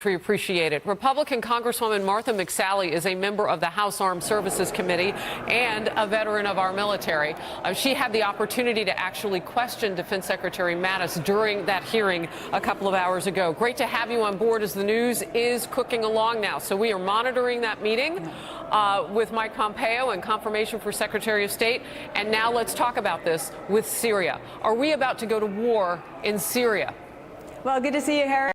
We appreciate it. Republican Congresswoman Martha McSally is a member of the House Armed Services Committee and a veteran of our military. She had the opportunity to actually question Defense Secretary Mattis during that hearing a couple of hours ago. Great to have you on board as the news is cooking along now. So we are monitoring that meeting with Mike Pompeo and confirmation for Secretary of State. And now let's talk about this with Syria. Are we about to go to war in Syria? Well, good to see you, Harry.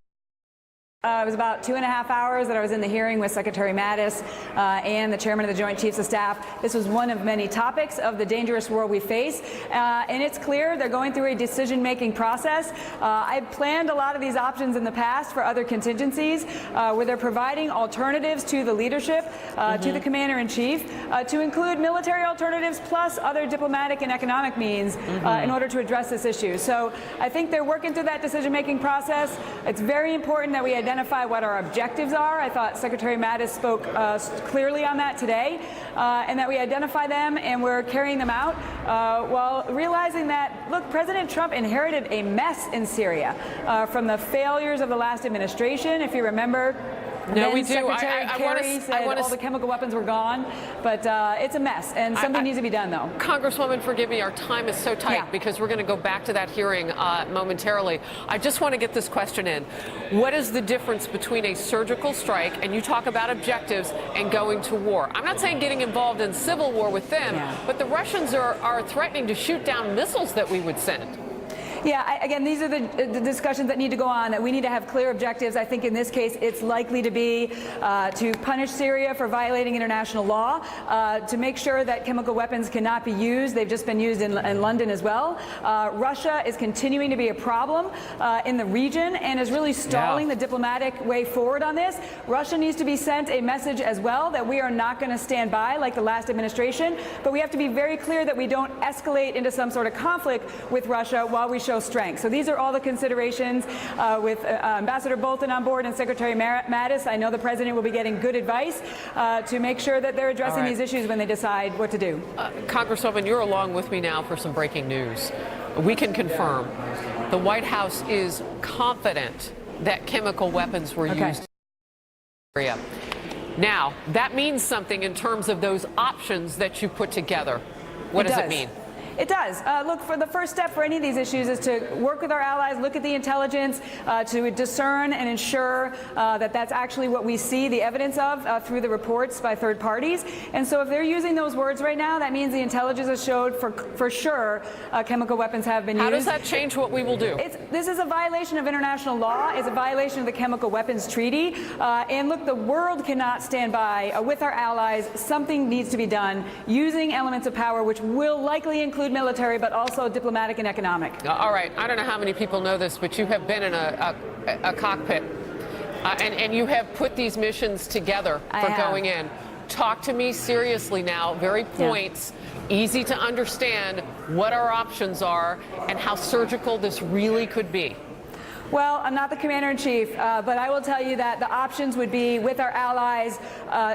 It was about 2.5 hours that I was in the hearing with Secretary Mattis and the chairman of the Joint Chiefs of Staff. This was one of many topics of the dangerous world we face. And it's clear they're going through a decision-making process. I planned a lot of these options in the past for other contingencies where they're providing alternatives to the leadership, to the commander-in-chief, to include military alternatives plus other diplomatic and economic means in order to address this issue. So I think they're working through that decision-making process. It's very important that we identify what our objectives are. I thought Secretary Mattis spoke clearly on that today, and that we identify them and we're carrying them out while realizing that, look, President Trump inherited a mess in Syria from the failures of the last administration. If you remember, no, we do. Secretary Kerry said all the chemical weapons were gone, but it's a mess, and something needs to be done, though. Congresswoman, forgive me, our time is so tight because we're going to go back to that hearing momentarily. I just want to get this question in. What is the difference between a surgical strike, and you talk about objectives, and going to war? I'm not saying getting involved in civil war with them, but the Russians are threatening to shoot down missiles that we would send. Yeah, again, these are the discussions that need to go on, that we need to have clear objectives. I think in this case, it's likely to be to punish Syria for violating international law, to make sure that chemical weapons cannot be used. They've just been used in London as well. Russia is continuing to be a problem in the region and is really stalling the diplomatic way forward on this. Russia needs to be sent a message as well that we are not going to stand by like the last administration, but we have to be very clear that we don't escalate into some sort of conflict with Russia while we show strength. So these are all the considerations with Ambassador Bolton on board and Secretary Mattis. I know the president will be getting good advice to make sure that they're addressing these issues when they decide what to do. Congresswoman, you're along with me now for some breaking news. We can confirm the White House is confident that chemical weapons were used in Syria. Now, that means something in terms of those options that you put together. What does it mean? It does. Look, for the first step for any of these issues is to work with our allies, look at the intelligence, to discern and ensure that that's actually what we see the evidence of through the reports by third parties. And so if they're using those words right now, that means the intelligence has showed for sure chemical weapons have been used. How does that change what we will do? This is a violation of international law. It's a violation of the Chemical Weapons Treaty. And look, the world cannot stand by with our allies. Something needs to be done using elements of power, which will likely include military, but also diplomatic and economic. All right. I don't know how many people know this, but you have been in a cockpit, and you have put these missions together for going in. Talk to me seriously now, very points, easy to understand what our options are and how surgical this really could be. Well, I'm not the commander-in-chief, but I will tell you that the options would be with our allies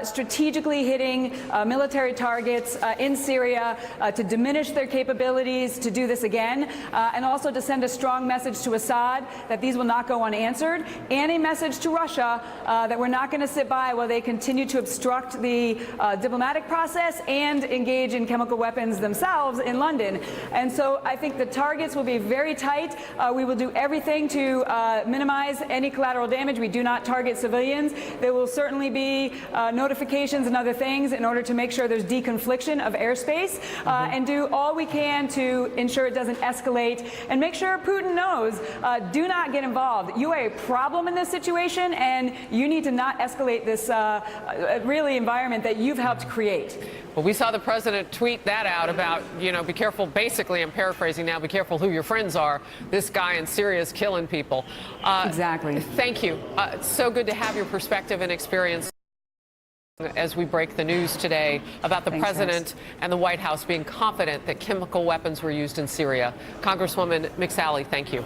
strategically hitting military targets in Syria to diminish their capabilities to do this again, and also to send a strong message to Assad that these will not go unanswered, and a message to Russia that we're not going to sit by while they continue to obstruct the diplomatic process and engage in chemical weapons themselves in London. And so I think the targets will be very tight. We will do everything to minimize any collateral damage. We do not target civilians. There will certainly be notifications and other things in order to make sure there's deconfliction of airspace, and do all we can to ensure it doesn't escalate and make sure Putin knows, do not get involved. You are a problem in this situation, and you need to not escalate this really environment that you've helped create. Well, we saw the president tweet that out about, be careful, basically, I'm paraphrasing now, be careful who your friends are. This guy in Syria is killing people. Exactly. Thank you. It's so good to have your perspective and experience as we break the news today about the president and the White House being confident that chemical weapons were used in Syria. Congresswoman McSally, thank you.